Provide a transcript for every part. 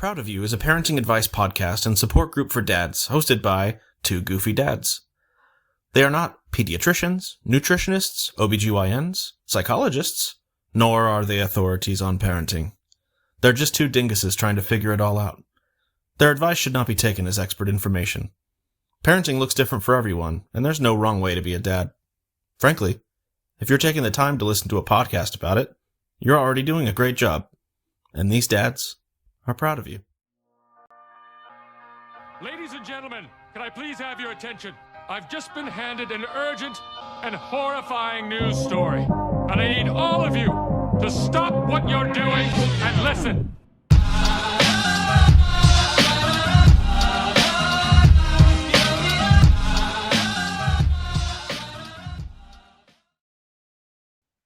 Proud of You is a parenting advice podcast and support group for dads hosted by two goofy dads. They are not pediatricians, nutritionists, OBGYNs, psychologists, nor are they authorities on parenting. They're just two dinguses trying to figure it all out. Their advice should not be taken as expert information. Parenting looks different for everyone, and there's no wrong way to be a dad. Frankly, if you're taking the time to listen to a podcast about it, you're already doing a great job. And these dads are proud of you. Ladies and gentlemen, can I please have your attention? I've just been handed an urgent and horrifying news story. And I need all of you to stop what you're doing and listen.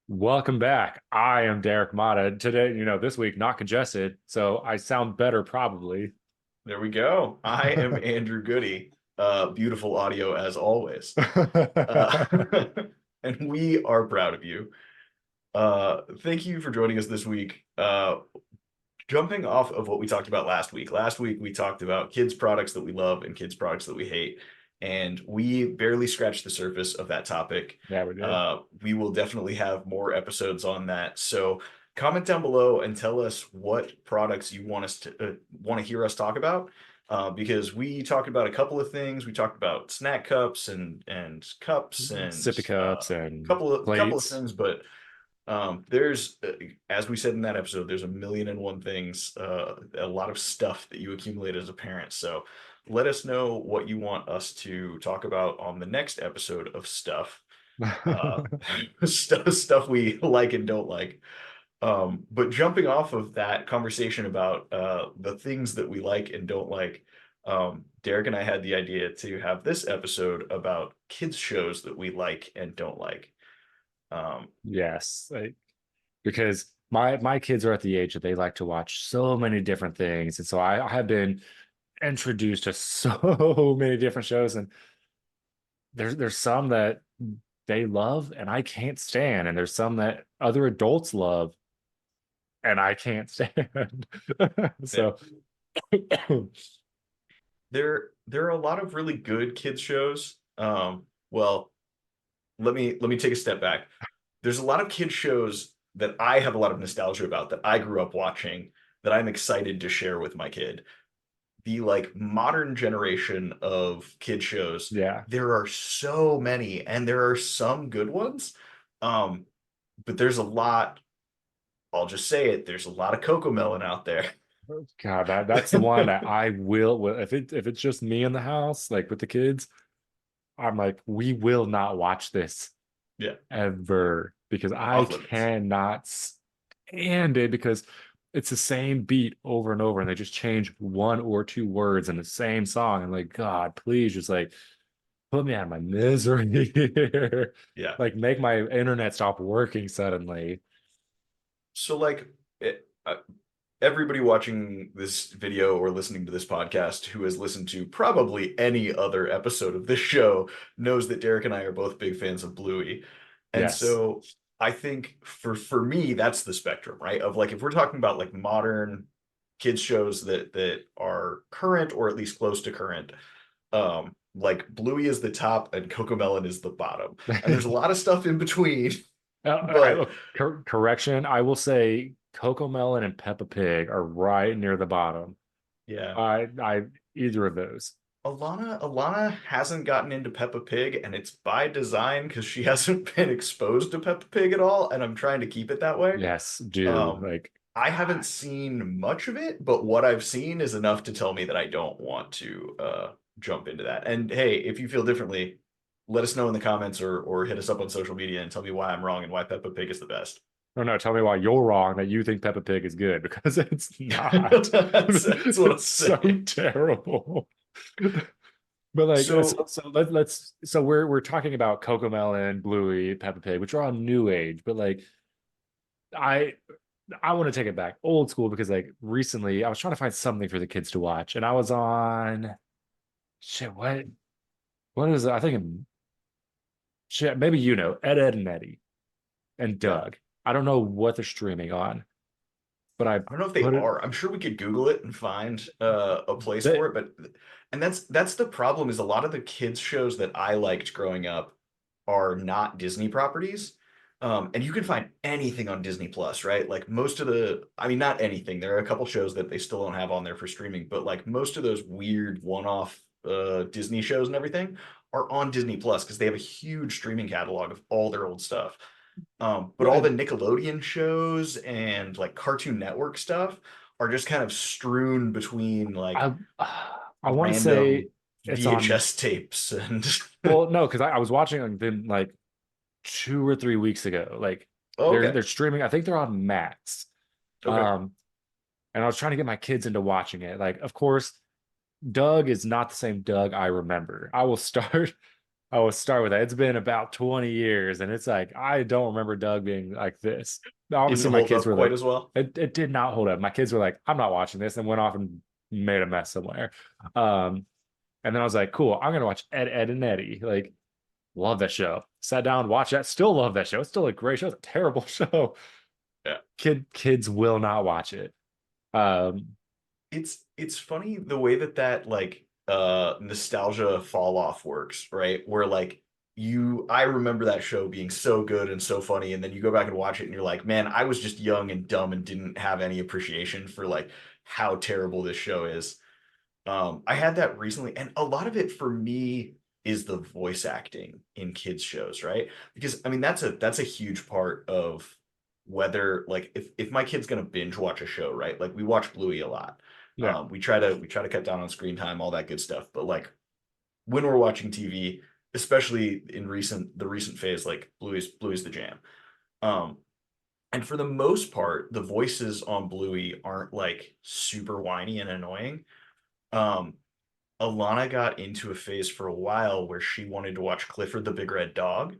Welcome back. I am Derek Mata. Today, this week, not congested, so I sound better probably. There we go. I am Andrew Goody. Beautiful audio as always. And we are proud of you. Thank you for joining us this week. Jumping off of what we talked about last week. Last week, we talked about kids' products that we love and kids' products that we hate. And we barely scratched the surface of that topic. Yeah, we did. We will definitely have more episodes on that. So comment down below and tell us what products you want to hear us talk about. Because we talked about a couple of things. We talked about snack cups and cups and sippy cups and a couple of plates. things. But there's, as we said in that episode, there's a million and one things, a lot of stuff that you accumulate as a parent. So let us know what you want us to talk about on the next episode of stuff. Stuff we like and don't like. But jumping off of that conversation about the things that we like and don't like, Derek and I had the idea to have this episode about kids shows that we like and don't like. Yes, because my kids are at the age that they like to watch so many different things, and so I have been introduced to so many different shows, and there's some that they love and I can't stand, and there's some that other adults love and I can't stand. So there are a lot of really good kids shows. Well, let me take a step back. There's a lot of kids shows that I have a lot of nostalgia about, that I grew up watching, that I'm excited to share with my kid. The modern generation of kid shows, yeah, there are so many, and there are some good ones, but there's a lot. I'll just say it, there's a lot of Cocomelon out there. God, that's the one that I will if it's just me in the house, like with the kids, I'm like, we will not watch this ever, because I cannot stand it, because it's the same beat over and over, and they just change one or two words in the same song. I'm like, God, please just put me out of my misery here. Yeah. Make my internet stop working suddenly. So everybody watching this video or listening to this podcast who has listened to probably any other episode of this show knows that Derek and I are both big fans of Bluey. And yes. So I think for me, that's the spectrum, right? Of if we're talking about modern kids shows that are current, or at least close to current, Bluey is the top and Cocomelon is the bottom. And there's a lot of stuff in between. But correction, I will say Cocomelon and Peppa Pig are right near the bottom. Yeah. I either of those. Alana hasn't gotten into Peppa Pig, and it's by design, because she hasn't been exposed to Peppa Pig at all, and I'm trying to keep it that way. Yes, dude. I haven't seen much of it, but what I've seen is enough to tell me that I don't want to jump into that. And hey, if you feel differently, let us know in the comments or hit us up on social media and tell me why I'm wrong and why Peppa Pig is the best. No, tell me why you're wrong that you think Peppa Pig is good, because it's not. that's what I'm saying. So terrible. But so we're talking about Cocomelon, Bluey, Peppa Pig, which are all new age, but I want to take it back old school, because recently I was trying to find something for the kids to watch, and I was on what is it? I think maybe Ed, Ed and Eddie and Doug. I don't know what they're streaming on. but I I don't know if they put it. are. I'm sure we could Google it and find a place They, for it, but and that's the problem is a lot of the kids shows that I liked growing up are not Disney properties. And you can find anything on Disney Plus, right? Like most of I mean, not anything. There are a couple shows that they still don't have on there for streaming, but like most of those weird one-off Disney shows and everything are on Disney Plus because they have a huge streaming catalog of all their old stuff. But all yeah, the Nickelodeon shows and like Cartoon Network stuff are just kind of strewn between like I I want to say random it's on. VHS tapes and Well, no, because I was watching them like 2 or 3 weeks ago. Like oh, okay. they're streaming. I think they're on Max. Okay. Um, and I was trying to get my kids into watching it. Like, of course, Doug is not the same Doug I remember. I will start with that. It's been about 20 years, and it's like I don't remember Doug being like this. Didn't Obviously, my hold kids up were quite like, as well. it did not hold up. My kids were like, I'm not watching this, and went off and made a mess somewhere. Um, and then I was like, cool, I'm gonna watch Ed, and Eddie. Like, love that show. Sat down, watched that. Still love that show. It's still a great show. It's a terrible show. Yeah. Kids will not watch it. Um, It's funny the way that like nostalgia fall off works, right? Where like I remember that show being so good and so funny, and then you go back and watch it and you're like, man, I was just young and dumb and didn't have any appreciation for like how terrible this show is. I had that recently, and a lot of it for me is the voice acting in kids shows, right? Because I mean that's a huge part of whether like if my kid's gonna binge watch a show, right? Like we watch Bluey a lot. yeah. We try to cut down on screen time, all that good stuff. But like when we're watching TV, especially in the recent phase, like Bluey's the jam. Um, and for the most part, the voices on Bluey aren't like super whiny and annoying. Um, Alana got into a phase for a while where she wanted to watch Clifford the Big Red Dog.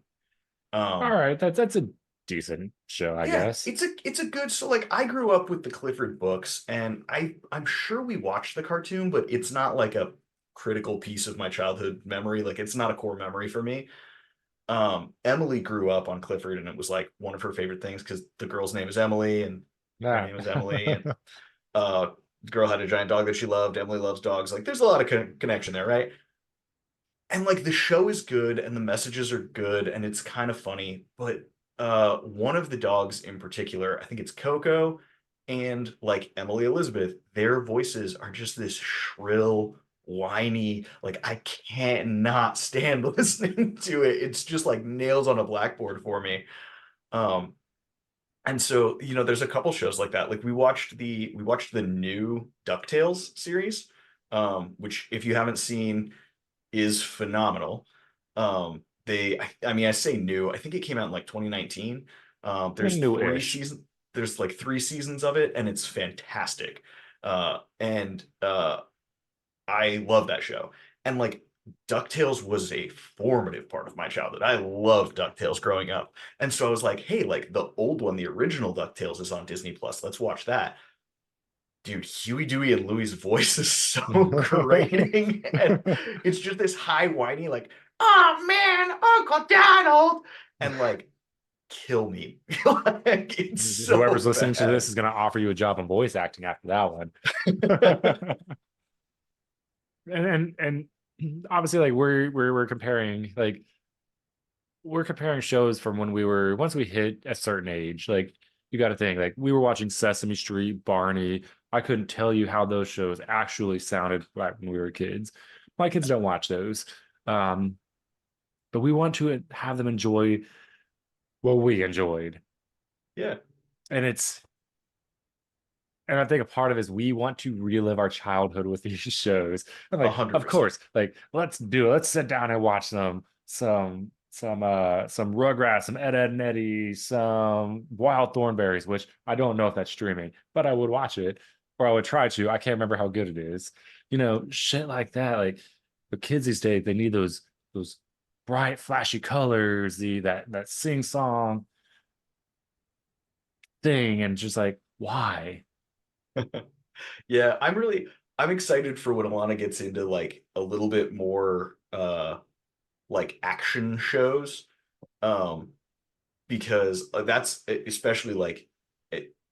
All Um, right, that's a decent show, I yeah, guess. it's a good so like I grew up with the Clifford books and I'm sure we watched the cartoon, but it's not like a critical piece of my childhood memory. Like it's not a core memory for me. Emily grew up on Clifford and it was like one of her favorite things because the girl's name is Emily and her Yeah. name is Emily and the girl had a giant dog that she loved. Emily loves dogs. Like there's a lot of connection there, right? And like the show is good and the messages are good and it's kind of funny, but one of the dogs in particular, I think it's Coco and like Emily Elizabeth, their voices are just this shrill, whiny, like I cannot stand listening to it. It's just like nails on a blackboard for me. Um and so, there's a couple shows like that. Like we watched the new DuckTales series, which if you haven't seen is phenomenal. I mean, I say new. I think it came out in like 2019. There's three New-ish. seasons. There's like 3 seasons of it, and it's fantastic. And I love that show. And like DuckTales was a formative part of my childhood. I loved DuckTales growing up. And so I was like, hey, like the old one, the original DuckTales is on Disney Plus. Let's watch that. Dude, Huey, Dewey, and Louie's voice is so grating. And it's just this high, whiny, like, oh man, Uncle Donald. And like, kill me. Like, it's Whoever's so listening to this bad. is going to offer you a job in voice acting after that one. And obviously, like we're comparing, like we're comparing shows from when we were once we hit a certain age. Like you got to think, like we were watching Sesame Street, Barney. I couldn't tell you how those shows actually sounded back when we were kids. My kids don't watch those. Um, but we want to have them enjoy what we enjoyed. Yeah, And I think a part of it is we want to relive our childhood with these shows. And a like, hundred of percent. course, like let's do it. Let's sit down and watch some Rugrats, some Ed and Eddie, some Wild Thornberries, which I don't know if that's streaming, but I would watch it or I would try to. I can't remember how good it is. Shit like that. Like the kids these days, they need those bright, flashy colors, that sing song thing, and just like, why? Yeah, I'm excited for when Alana gets into like a little bit more like action shows. Um because that's especially like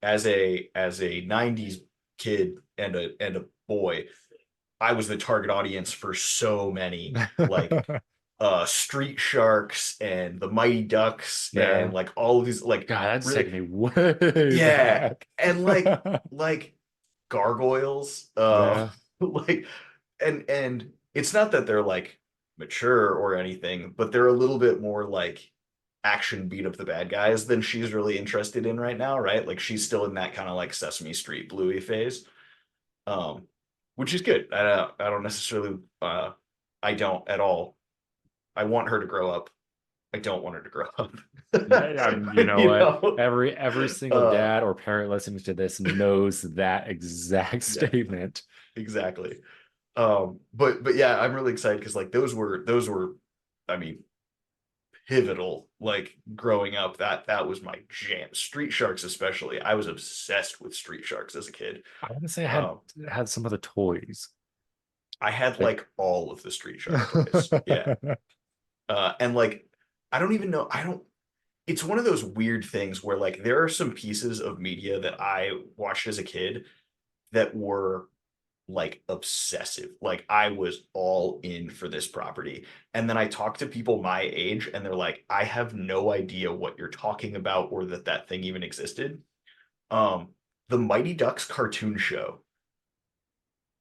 as a 90s kid and a boy, I was the target audience for so many like Street Sharks and the Mighty Ducks and Yeah. like all of these like God, that's really, taking me way yeah, back. and like gargoyles Yeah. like and it's not that they're like mature or anything, but they're a little bit more like action beat up the bad guys than she's really interested in right now, right? Like she's still in that kind of like Sesame Street Bluey phase, um which is good. I don't necessarily I don't at all. I want her to grow up. I don't want her to grow up. You know You what? know? Every single uh dad or parent listening to this knows that exact yeah, statement. exactly. But yeah, I'm really excited because like those were I mean pivotal like growing up. That was my jam. Street Sharks especially. I was obsessed with Street Sharks as a kid. I want to say I um had some of the toys. I had Like like all of the Street Shark toys, yeah. And like I don't even know, I don't it's one of those weird things where like there are some pieces of media that I watched as a kid that were like obsessive. Like I was all in for this property. And then I talk to people my age and they're like, I have no idea what you're talking about or that that thing even existed. Um, the Mighty Ducks cartoon show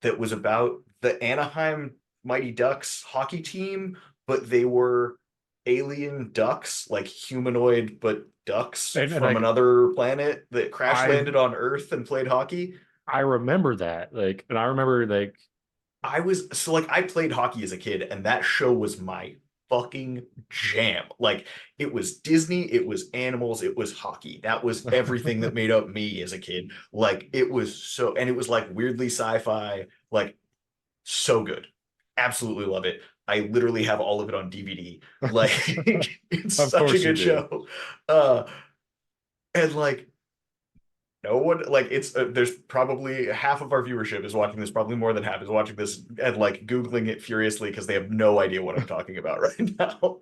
that was about the Anaheim Mighty Ducks hockey team, but they were alien ducks, like humanoid but ducks and from like another planet that crash I landed on Earth and played hockey. I remember that. Like, and I remember like I was so like I played hockey as a kid, and that show was my fucking jam. Like it was Disney, it was animals, it was hockey. That was everything that made up me as a kid. Like it was so, and it was like weirdly sci-fi, like so good. Absolutely love it. I literally have all of it on DVD. Like it's of such a course you good do. show. Uh and like no one like it's there's probably half of our viewership is watching this, probably more than half is watching this and like googling it furiously because they have no idea what I'm talking about right now.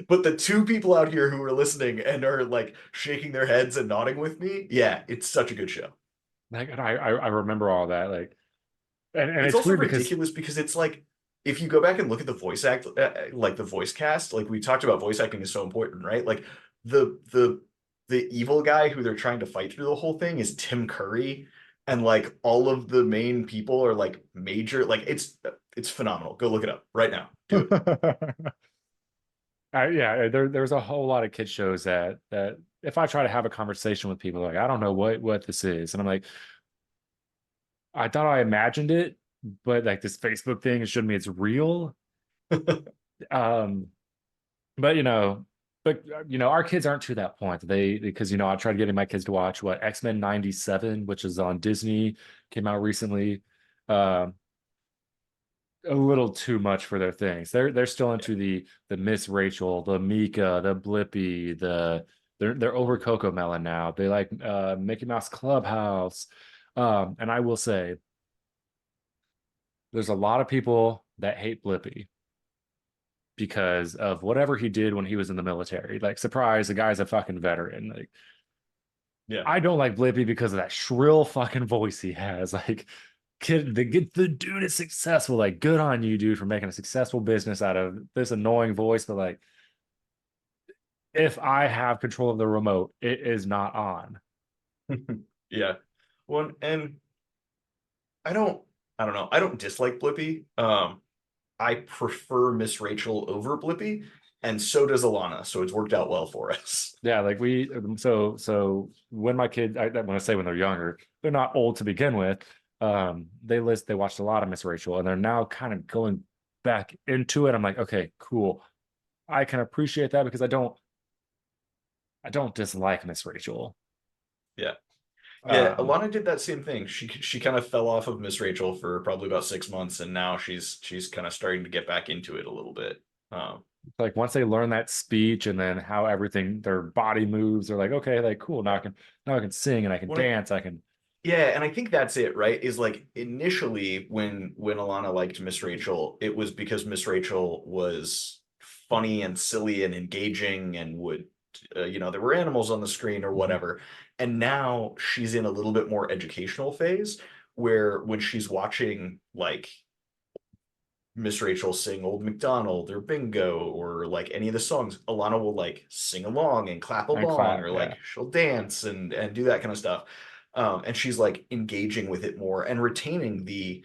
But the two people out here who are listening and are like shaking their heads and nodding with me, yeah, it's such a good show. Like, and I remember all that. Like, and It's it's also weird because ridiculous because it's like if you go back and look at the voice act, like the voice cast, like we talked about, voice acting is so important, right? Like the evil guy who they're trying to fight through the whole thing is Tim Curry, and like all of the main people are like major. Like it's phenomenal. Go look it up right now. Do it. yeah, there's a whole lot of kid shows that if I try to have a conversation with people, like I don't know what this is, and I'm like, I thought I imagined it, but like this Facebook thing is showing me it's real. Um, but our kids aren't to that point. Because I tried getting my kids to watch what X-Men 97, which is on Disney, came out recently. Um, a little too much for their things. They're still into the Miss Rachel, the Mika, the Blippy, they're over Coco Melon now. They like Mickey Mouse Clubhouse. And I will say there's a lot of people that hate Blippy because of whatever he did when he was in the military. Like, surprise, the guy's a fucking veteran. Like, Yeah. I don't like Blippy because of that shrill fucking voice he has. Like, the dude is successful. Like, good on you, dude, for making a successful business out of this annoying voice. But like, if I have control of the remote, it is not on. Yeah. Well, and I don't I don't know. I don't dislike Blippi. I prefer Miss Rachel over Blippi, and so does Alana. So it's worked out well for us. Yeah, like so when my kids, when I say when they're younger, they're not old to begin with. They watched a lot of Miss Rachel, and they're now kind of going back into it. I'm like, okay, cool. I can appreciate that because I don't dislike Miss Rachel. Yeah. Yeah, Um, Alana did that same thing. She kind of fell off of Miss Rachel for probably about 6 months, and now she's kind of starting to get back into it a little bit. like once they learn that speech and then how everything their body moves, they're like, okay, like cool. Now I can sing and I can when I, dance. I can. yeah, and I think that's it, right? Is like initially when Alana liked Miss Rachel, it was because Miss Rachel was funny and silly and engaging and would there were animals on the screen or whatever. And now she's in a little bit more educational phase where when she's watching like Miss Rachel sing Old MacDonald or Bingo or like any of the songs, Alana will like sing along and clap And along clap, or yeah. like she'll dance and do that kind of stuff. And she's like engaging with it more and retaining the,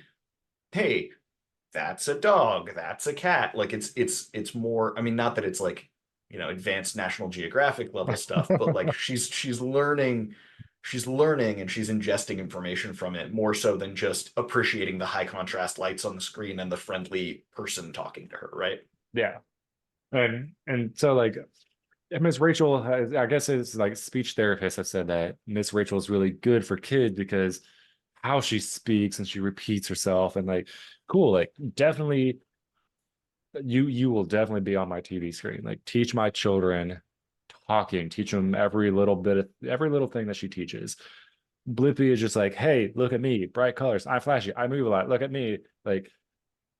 hey, that's a dog, that's a cat. Like it's more, I mean, not that it's like, advanced National Geographic level stuff, but like she's learning and she's ingesting information from it more so than just appreciating the high contrast lights on the screen and the friendly person talking to her, right? Yeah. And so like Miss Rachel has, I guess it's like speech therapists have said that Miss Rachel is really good for kids because how she speaks and she repeats herself and like cool, like definitely you will definitely be on my TV screen. Like teach my children talking, teach them every little thing that she teaches. Blippi is just like, hey, look at me, bright colors, I flashy, I move a lot, look at me. Like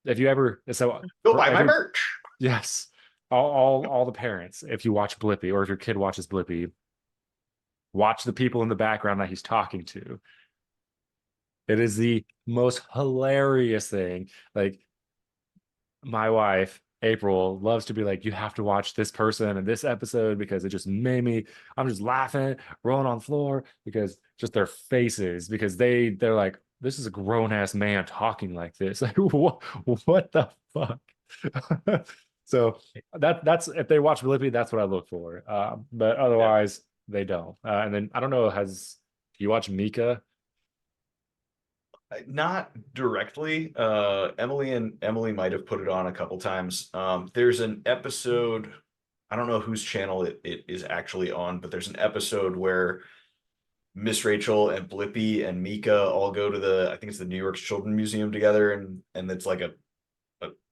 if you ever so Go for buy my every merch. yes, all the parents, if you watch Blippi or if your kid watches Blippi, watch the people in the background that he's talking to. It is the most hilarious thing. Like my wife, April, loves to be like, you have to watch this person and this episode because it just made me, I'm just laughing, rolling on the floor because just their faces, because they're like, this is a grown ass man talking like this. Like, what the fuck? So that's if they watch Blippi, that's what I look for. But Yeah. otherwise, they don't. And then I don't know, do you watch Mika? Not directly. Emily might have put it on a couple times. There's an episode, I don't know whose channel it is actually on, but there's an episode where Miss Rachel and Blippi and Mika all go to I think it's the New York Children's Museum together, and it's like a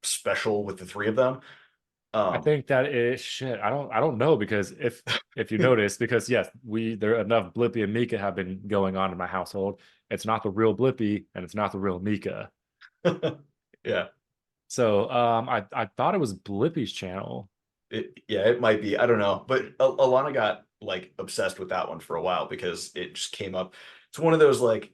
special with the three of them. I Um, think that is shit. I don't know because if you notice, because yes, there enough Blippi and Mika have been going on in my household. It's not the real Blippi and it's not the real Mika. yeah, So I thought it was Blippi's channel. it might be. I don't know, but Alana got like obsessed with that one for a while because it just came up. It's one of those like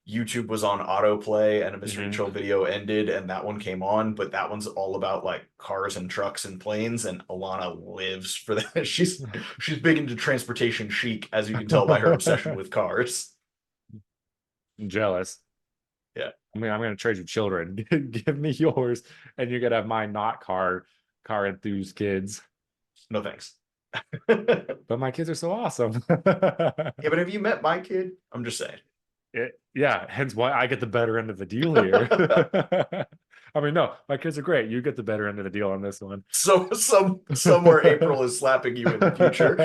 YouTube was on autoplay and a Miss Mhm. Rachel video ended and that one came on, but that one's all about like cars and trucks and planes, and Alana lives for that. She's big into transportation chic, as you can tell by her obsession with cars. I'm jealous. Yeah, I mean, I'm gonna trade you children. Give me yours, and you're gonna have my not car enthused kids. no thanks. But my kids are so awesome. Yeah, but have you met my kid? I'm just saying. Yeah, hence why I get the better end of the deal here. I mean, no, my kids are great. You get the better end of the deal on this one. So somewhere April is slapping you in the future.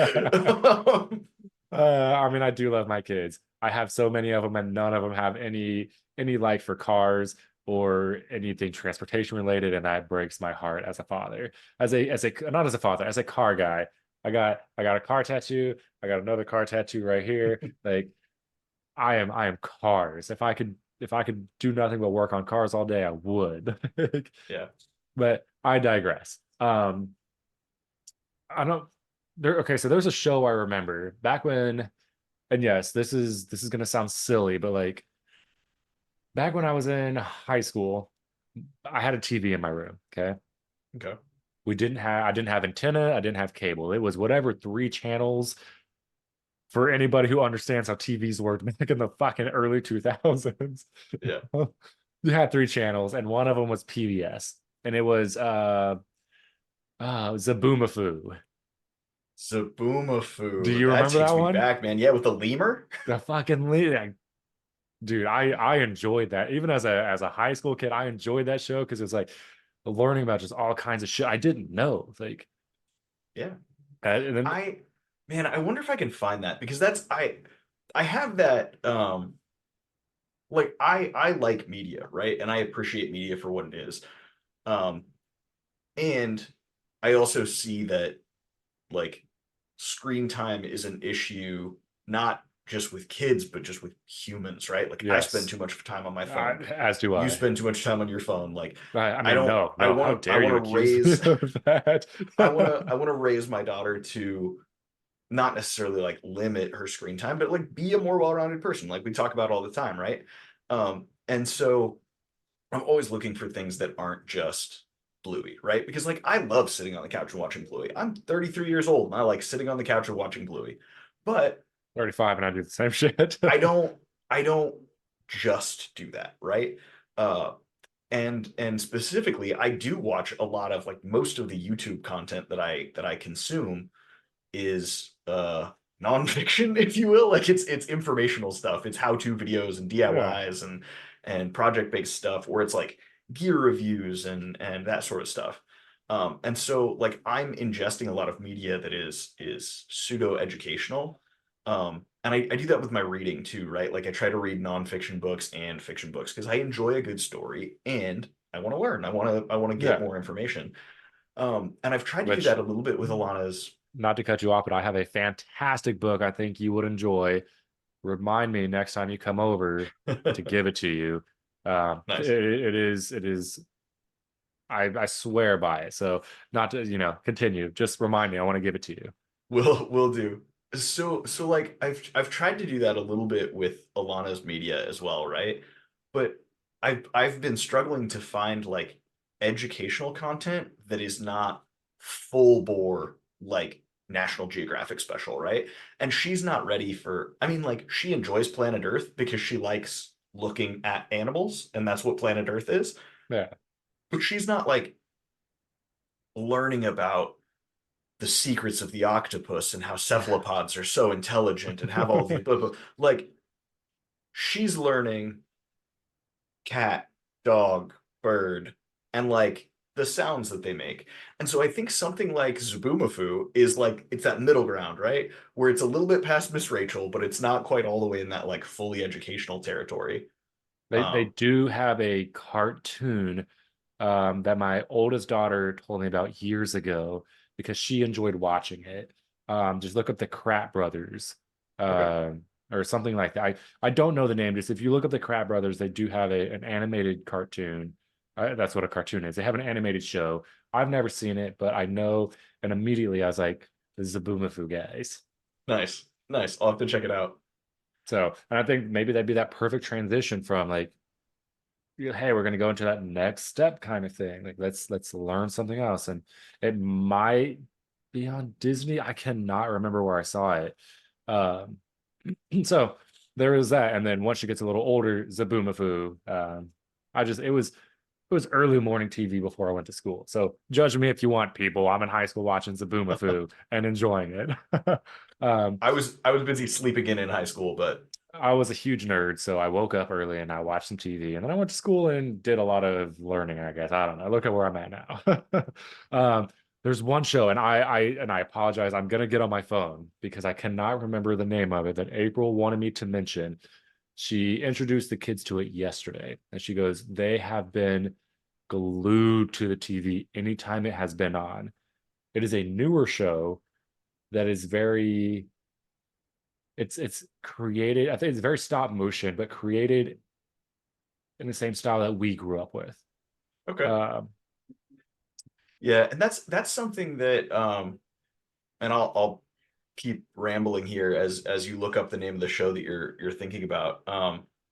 I mean, I do love my kids. I have so many of them, and none of them have any like for cars or anything transportation related, and that breaks my heart as a father. As a not as a father, as a car guy. I got a car tattoo. I got another car tattoo right here. Like I am cars. If I could do nothing but work on cars all day, I would. Yeah. But I digress. I don't there okay, so there's a show I remember back when, and yes, this is gonna sound silly, but like back when I was in high school, I had a TV in my room. Okay. Okay. I didn't have antenna, I didn't have cable. It was whatever three channels for anybody who understands how TVs worked back in the fucking early 2000s. Yeah. You had three channels, and one of them was PBS, and it was Zaboomafoo. Do Zaboomafoo. you That remember takes that me one? back, man. Yeah, with the lemur. The fucking dude, I enjoyed that. Even as a high school kid, I enjoyed that show because it was like learning about just all kinds of shit I didn't know. Like, Yeah. and then I wonder if I can find that because I have that like I like media, right? And I appreciate media for what it is. Um and I also see that like screen time is an issue not just with kids but just with humans, right? Like I spend yes, too much time on my phone. as do You I. spend too much time on your phone. Like I I mean, don't I no, how want to I dare want you to accuse me raise of that? I want to raise my daughter to not necessarily like limit her screen time, but like be a more well-rounded person, like we talk about all the time, right? And so I'm always looking for things that aren't just Bluey, right? Because like I love sitting on the couch and watching Bluey. I'm 33 years old and I like sitting on the couch and watching Bluey. But 35 and I do the same shit. I don't just do that, right? Uh and specifically I do watch a lot of like most of the YouTube content that I consume is nonfiction, if you will. Like it's informational stuff. It's how-to videos and Yeah. DIYs and project-based stuff where it's like gear reviews and that sort of stuff. And so like I'm ingesting a lot of media that is pseudo educational. And I do that with my reading too, right? Like I try to read nonfiction books and fiction books because I enjoy a good story and I want to learn. I want to get Yeah. more information. And I've tried to do Which, that a little bit with Alana's. not to cut you off, but I have a fantastic book I think you would enjoy. Remind me next time you come over to give it to you. Nice. It is. I swear by it. So not to, continue. Just remind me. I want to give it to you. Will do. So like I've tried to do that a little bit with Alana's media as well, right? But I've been struggling to find like educational content that is not full bore like National Geographic special, right? And she's not ready for, I mean, like she enjoys Planet Earth because she likes looking at animals, and that's what Planet Earth is. Yeah. But she's not like learning about the secrets of the octopus and how cephalopods are so intelligent and have all these blah, blah. Like she's learning cat, dog, bird, and like the sounds that they make. And so I think something like Zubumafu is like it's that middle ground, right? Where it's a little bit past Miss Rachel, but it's not quite all the way in that like fully educational territory. They Um, do have a cartoon that my oldest daughter told me about years ago because she enjoyed watching it. Just look up the Crap Brothers, okay. or something like that. I don't know the name. Just if you look up the Crap Brothers, they do have an animated cartoon. That's what a cartoon is. They have an animated show. I've never seen it, but I know. And immediately I was like, "This is a Boomafu guys." Nice. Nice. I'll have to check it out. So, and I think maybe that'd be that perfect transition from like, hey, we're going to go into that next step kind of thing. Like let's learn something else. And it might be on Disney. I cannot remember where I saw it. Um, so there is that. And then once she gets a little older, Zaboomafoo. It was early morning TV before I went to school. So judge me if you want, people. I'm in high school watching Zaboomafoo and enjoying it. um, I was busy sleeping in high school, but I was a huge nerd, so I woke up early and I watched some TV, and then I went to school and did a lot of learning, I guess. I don't know. Look at where I'm at now. um, there's one show, and I apologize. I'm gonna get on my phone because I cannot remember the name of it that April wanted me to mention. She introduced the kids to it yesterday, and she goes, "They have been glued to the TV anytime it has been on." It is a newer show that is very it's created. I think it's very stop motion, but created in the same style that we grew up with. okay. Um, Yeah, and that's something that and I'll keep rambling here as you look up the name of the show that you're thinking about.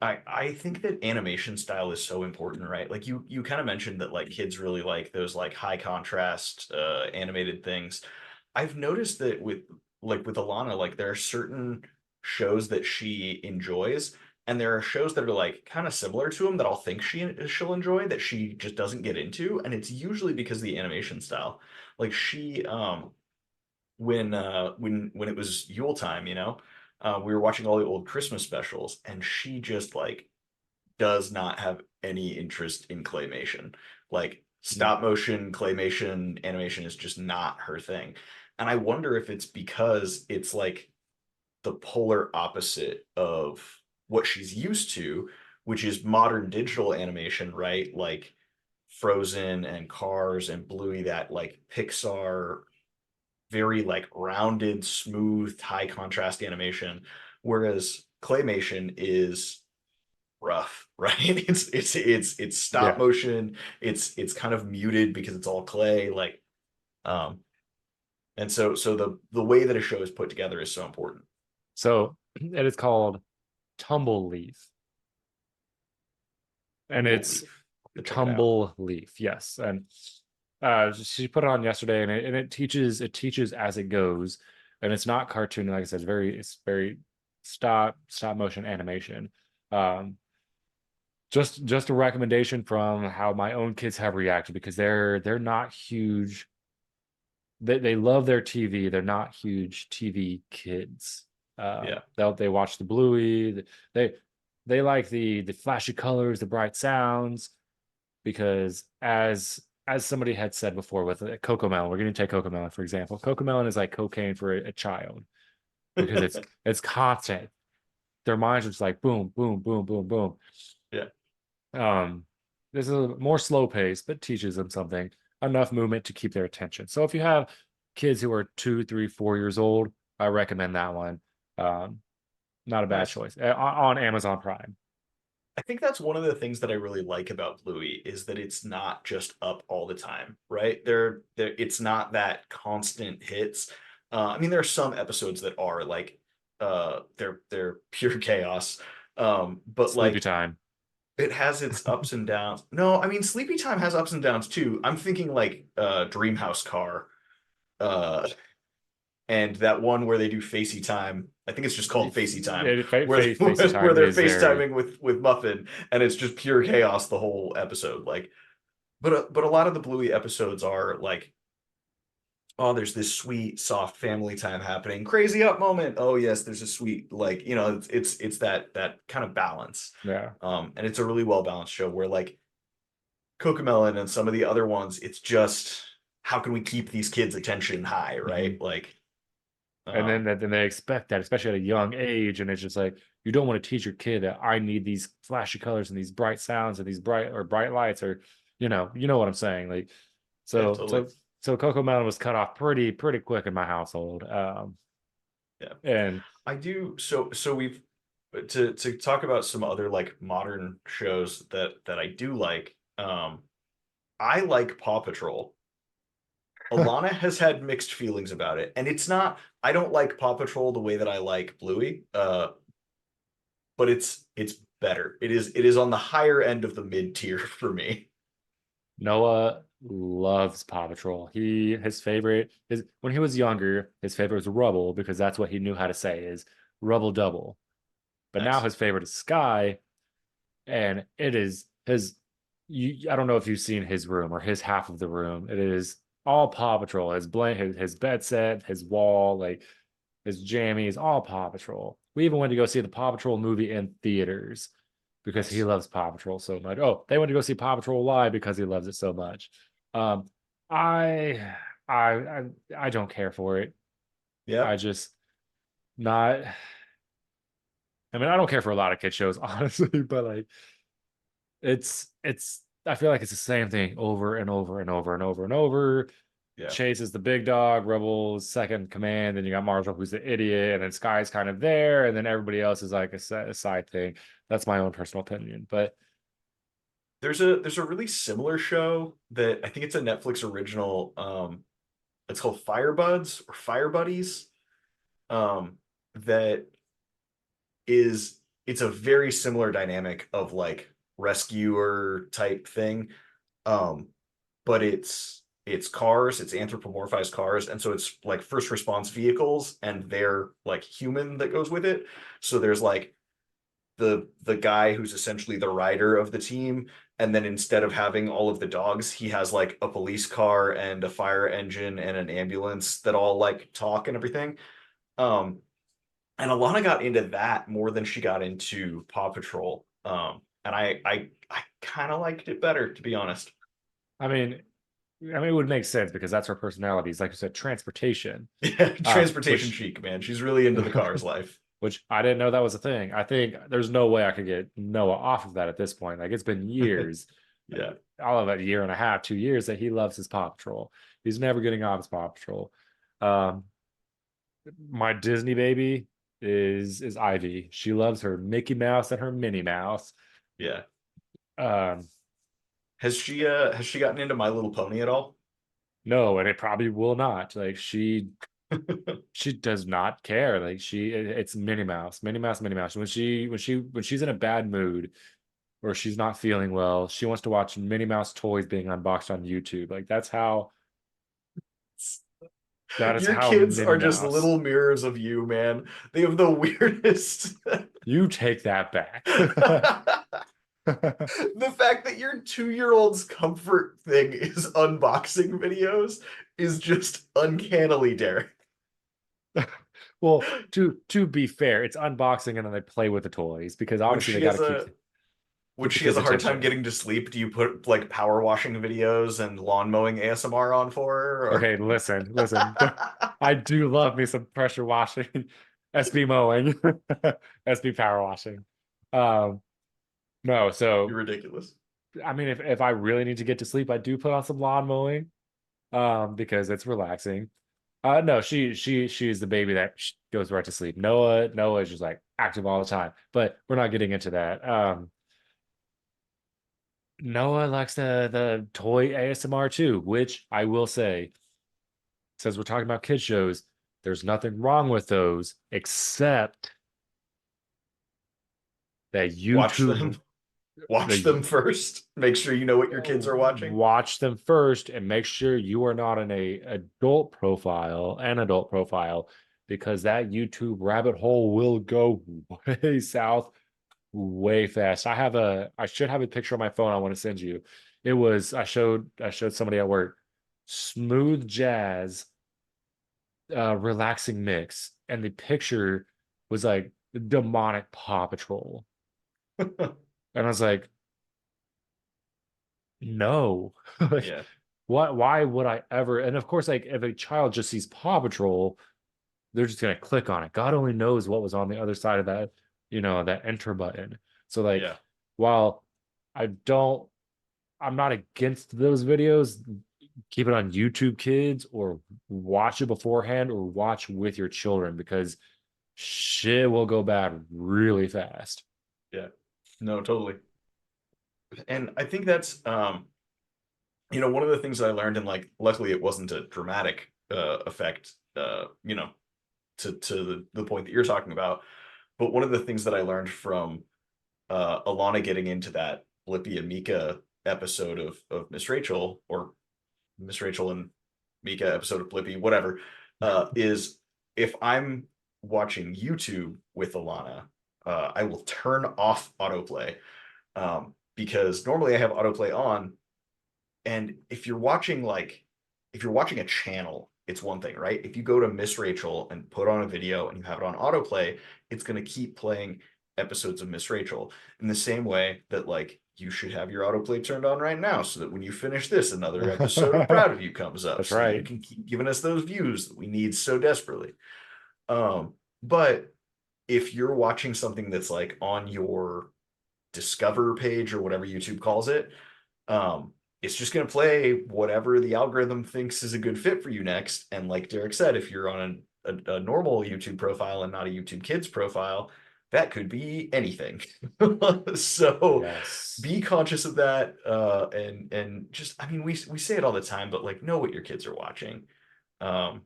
I think that animation style is so important, right? Like you kind of mentioned that like kids really like those like high contrast animated things. I've noticed that with Alana, like there are certain shows that she enjoys, and there are shows that are like kind of similar to them that I'll think she'll enjoy that she just doesn't get into, and it's usually because of the animation style. Like she when it was Yule time, we were watching all the old Christmas specials, and she just like does not have any interest in claymation. Like stop motion, claymation, animation is just not her thing. And I wonder if it's because it's like the polar opposite of what she's used to, which is modern digital animation, right? Like Frozen and Cars and Bluey, that like Pixar very like rounded, smooth, high contrast animation, whereas claymation is rough, right? It's stop yeah, motion. It's kind of muted because it's all clay. Like, um, And so the way that a show is put together is so important. So it is called Tumble Leaf. And it's Tumble Leaf, yes. And she put it on yesterday, and it teaches as it goes, and it's not cartoon. Like I said, it's very stop motion animation. Um, just a recommendation from how my own kids have reacted, because they're not huge. They love their TV. They're not huge TV kids. Yeah. They watch the Bluey. They like the flashy colors, the bright sounds, because as somebody had said before with Coco Melon, we're going to take Coco Melon for example. Coco Melon is like cocaine for a child, because it's constant. Their minds are just like boom, boom, boom, boom, boom. Yeah. This is a more slow pace, but teaches them something, enough movement to keep their attention. So if you have kids who are 2, 3, 4 years old, I recommend that one. Not a bad choice on Amazon Prime. I think that's one of the things that I really like about Bluey is that it's not just up all the time, right? It's not that constant hits. I mean, there are some episodes that are like, they're pure chaos. But Sleepy like Time. it has its ups and downs. No, I mean, Sleepy Time has ups and downs too. I'm thinking like Dreamhouse Car, uh, and that one where they do Facey Time. I think it's just called Facey Time, where they're FaceTiming with Muffin, and it's just pure chaos the whole episode. Like, but a lot of the Bluey episodes are like, oh, there's this sweet, soft family time happening. Crazy up moment. Oh yes, there's a sweet, like, it's that kind of balance. Yeah. And it's a really well balanced show where like Cocomelon and some of the other ones, it's just how can we keep these kids' attention high, right? Mm-hmm. Like, and then they expect that, especially at a young age, and it's just like you don't want to teach your kid that I need these flashy colors and these bright sounds and these bright lights, or you know what I'm saying. Like, yeah, so totally. so Cocomelon was cut off pretty quick in my household. Yeah, and I do. So we've to talk about some other like modern shows that I do like. I like Paw Patrol. Alana has had mixed feelings about it, and it's not. I don't like Paw Patrol the way that I like Bluey. But it's better. It is on the higher end of the mid tier for me. Noah loves Paw Patrol. His favorite is when he was younger, his favorite was Rubble, because that's what he knew how to say is Rubble Double. But now Nice. his favorite is Sky, and it is his. I don't know if you've seen his room or his half of the room. It is all Paw Patrol. His blanket, his bed set, his wall, like his jammies, all Paw Patrol. We even went to go see the Paw Patrol movie in theaters because he loves Paw Patrol so much. Oh, they went to go see Paw Patrol live because he loves it so much. Um, I I don't care for it. Yeah. I just not. I mean, I don't care for a lot of kid shows, honestly, but like it's I feel like it's the same thing over and over and over and over and over. Yeah. Chase is the big dog, Rebel's second command, then you got Marshall, who's the idiot, and then Sky's kind of there, and then everybody else is like a side thing. That's my own personal opinion, but There's a really similar show that I think it's a Netflix original. It's called Firebuds or Fire Buddies. That is it's a very similar dynamic of like rescuer type thing. But it's cars, it's anthropomorphized cars, and so it's like first response vehicles, and they're like human that goes with it. So there's like the guy who's essentially the rider of the team, and then instead of having all of the dogs, he has like a police car and a fire engine and an ambulance that all like talk and everything. Um, and Alana got into that more than she got into Paw Patrol. And I kind of liked it better, to be honest. I mean, it would make sense because that's her personality. It's like you said, transportation. Yeah, transportation Which, chic, man. She's really into the cars life. which I didn't know that was a thing. I think there's no way I could get Noah off of that at this point. Like it's been years, Yeah. all of it, 1.5 years, 2 years that he loves his Paw Patrol. He's never getting off his Paw Patrol. My Disney baby is Ivy. She loves her Mickey Mouse and her Minnie Mouse. Yeah. Um, Has she gotten into My Little Pony at all? No, and it probably will not. Like she does not care. Like it's Minnie Mouse, Minnie Mouse, Minnie Mouse. When she's in a bad mood or she's not feeling well, she wants to watch Minnie Mouse toys being unboxed on YouTube. Like that is Your how kids Minnie are just Mouse. little mirrors of you, man. They have the weirdest. You take that back. The fact that your 2-year-old's comfort thing is unboxing videos is just uncannily daring. Well, to be fair, it's unboxing and then they play with the toys because When obviously they she got has to a when keep the she has kids' a hard time attention. getting to sleep, do you put like power washing videos and lawn mowing ASMR on for her? Okay, listen. I do love me some pressure washing, SB mowing, SB power washing. Um, no, You're so ridiculous. I mean, if I really need to get to sleep, I do put on some lawn mowing, because it's relaxing. No, she's the baby that goes right to sleep. Noah is just like active all the time, but we're not getting into that. Noah likes the toy ASMR too, which I will say, since we're talking about kid shows, there's nothing wrong with those except that Watch YouTube them. Watch the them first. Make sure you know what your kids are watching. watch them first and make sure you are not in a adult profile, because that YouTube rabbit hole will go way south way fast. I should have a picture on my phone I want to send you. It was I showed somebody at work smooth jazz, relaxing mix, and the picture was like demonic Paw Patrol. And I was like, no. Like, Yeah. why would I ever? And of course, like if a child just sees Paw Patrol, they're just gonna click on it. God only knows what was on the other side of that, that enter button. So like, Yeah. while I don't I'm not against those videos, keep it on YouTube Kids or watch it beforehand or watch with your children because shit will go bad really fast. Yeah. No, totally. And I think that's one of the things that I learned, and like luckily it wasn't a dramatic effect, to the point that you're talking about. But one of the things that I learned from Alana getting into that Blippi and Mika episode of Miss Rachel, or Miss Rachel and Mika episode of Blippi, whatever, is if I'm watching YouTube with Alana, I will turn off autoplay, because normally I have autoplay on, and if you're watching a channel, it's one thing, right? If you go to Miss Rachel and put on a video and you have it on autoplay, it's going to keep playing episodes of Miss Rachel in the same way that like you should have your autoplay turned on right now so that when you finish this, another episode of Proud of You comes up That's so that you right. can keep giving us those views that we need so desperately. But if you're watching something that's like on your Discover page or whatever YouTube calls it, it's just going to play whatever the algorithm thinks is a good fit for you next. And like Derek said, if you're on a normal YouTube profile and not a YouTube Kids profile, that could be anything. So Yes. be conscious of that, and just, I mean, we say it all the time, but like know what your kids are watching, um,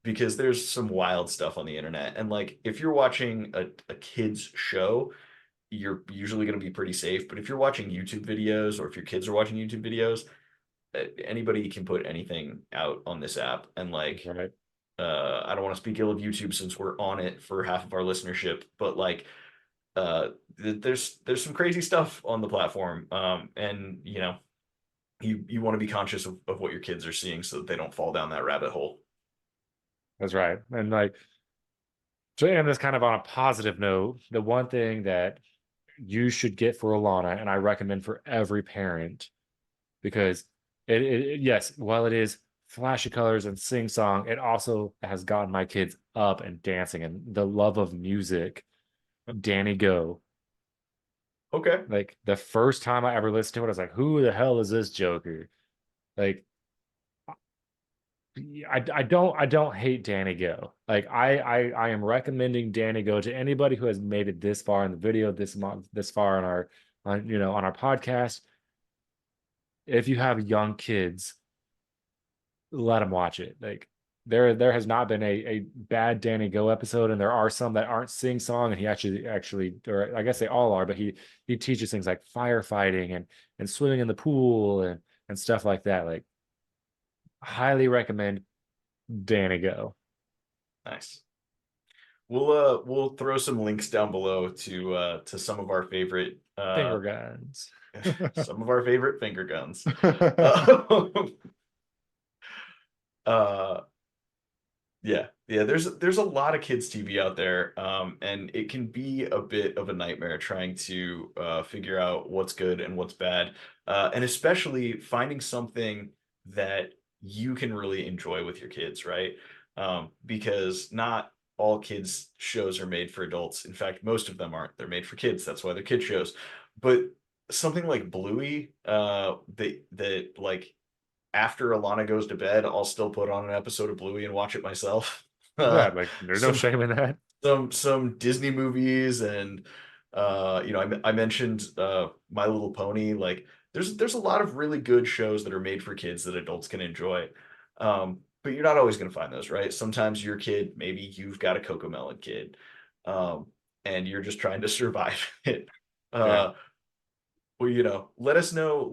because there's some wild stuff on the internet. And like if you're watching a kids show, you're usually going to be pretty safe. But if you're watching YouTube videos, or if your kids are watching YouTube videos, anybody can put anything out on this app. And That's like, right. I don't want to speak ill of YouTube since we're on it for half of our listenership, but like, there's some crazy stuff on the platform. And you want to be conscious of what your kids are seeing so that they don't fall down that rabbit hole. That's right. And like to end this kind of on a positive note, the one thing that you should get for Alana, and I recommend for every parent, because yes, while it is flashy colors and sing song, it also has gotten my kids up and dancing and the love of music. Danny Go. Okay. Like the first time I ever listened to it, I was like, who the hell is this Joker? Like I don't hate Danny Go. Like I am recommending Danny Go to anybody who has made it this far in the video, this far on our podcast. If you have young kids, let them watch it. Like there has not been a bad Danny Go episode, and there are some that aren't sing song, and he actually, or I guess they all are, but he teaches things like firefighting and swimming in the pool and stuff like that. Like highly recommend Danny Go. Nice. We'll throw some links down below to some of our favorite Finger guns. some of our favorite finger guns. Uh, uh yeah, there's a lot of kids TV out there, and it can be a bit of a nightmare trying to figure out what's good and what's bad, and especially finding something that you can really enjoy with your kids, right? Because not all kids shows are made for adults. In fact, most of them aren't. They're made for kids. That's why they're kid shows. But something like Bluey, that like after Alana goes to bed, I'll still put on an episode of Bluey and watch it myself. Yeah, like there's no Some shame in that. some Disney movies, and I mentioned My Little Pony. Like there's a lot of really good shows that are made for kids that adults can enjoy. But you're not always going to find those, right? Sometimes your kid, maybe you've got a Cocomelon kid, and you're just trying to survive it. Yeah. Well, let us know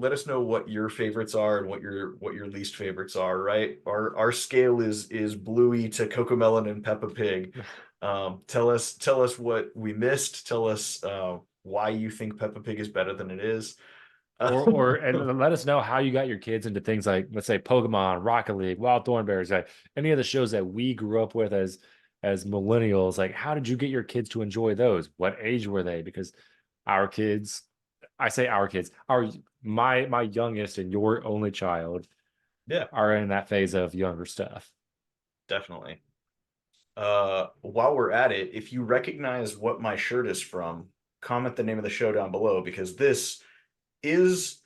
what your favorites are and what your least favorites are, right? Our scale is Bluey to Cocomelon and Peppa Pig. Tell us what we missed. Tell us why you think Peppa Pig is better than it is. Or and let us know how you got your kids into things like, let's say, Pokemon, Rocket League, Wild Thornberrys, like any of the shows that we grew up with as millennials. Like, how did you get your kids to enjoy those? What age were they? Because our kids, I say our kids, our my youngest and your only child Yeah, are in that phase of younger stuff. definitely. While we're at it, if you recognize what my shirt is from, comment the name of the show down below, because this is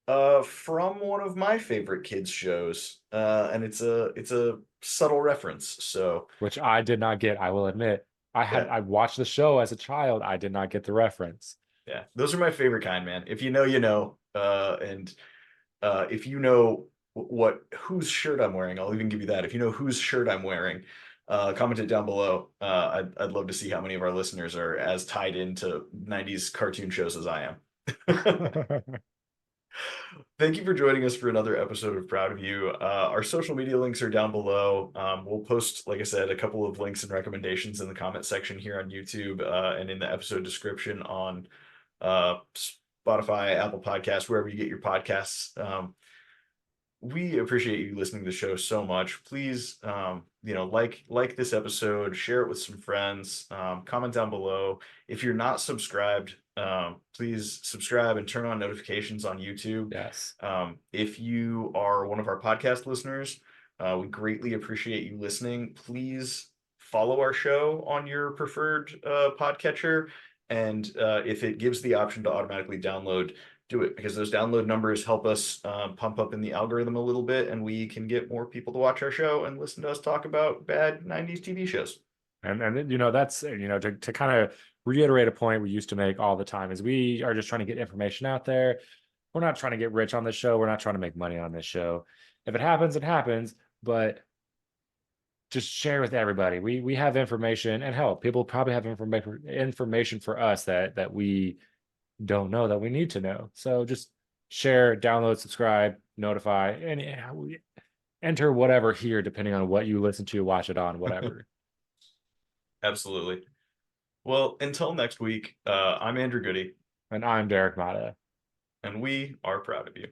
from one of my favorite kids shows, and it's a subtle reference. So Which I did not get, I will admit. yeah, I watched the show as a child. I did not get the reference. yeah, those are my favorite kind, man. If you know, you know. And if you know what whose shirt I'm wearing, I'll even give you that. If you know whose shirt I'm wearing, comment it down below. I'd love to see how many of our listeners are as tied into 90s cartoon shows as I am. Thank you for joining us for another episode of Proud of You. Our social media links are down below. We'll post, like I said, a couple of links and recommendations in the comment section here on YouTube, and in the episode description on Spotify, Apple Podcasts, wherever you get your podcasts. We appreciate you listening to the show so much. Please, like this episode, share it with some friends, comment down below. If you're not subscribed, please subscribe and turn on notifications on YouTube. Yes. If you are one of our podcast listeners, we greatly appreciate you listening. Please follow our show on your preferred podcatcher. And if it gives the option to automatically download, do it, because those download numbers help us pump up in the algorithm a little bit, and we can get more people to watch our show and listen to us talk about bad 90s TV shows. And that's to kind of reiterate a point we used to make all the time is we are just trying to get information out there. We're not trying to get rich on this show. We're not trying to make money on this show. If it happens, it happens. But just share with everybody. We have information, and help. People probably have information for us that we don't know, that we need to know. So just share, download, subscribe, notify, and enter whatever here, depending on what you listen to, watch it on, whatever. Absolutely. Well, until next week, I'm Andrew Goody. And I'm Derek Mata. And we are proud of you.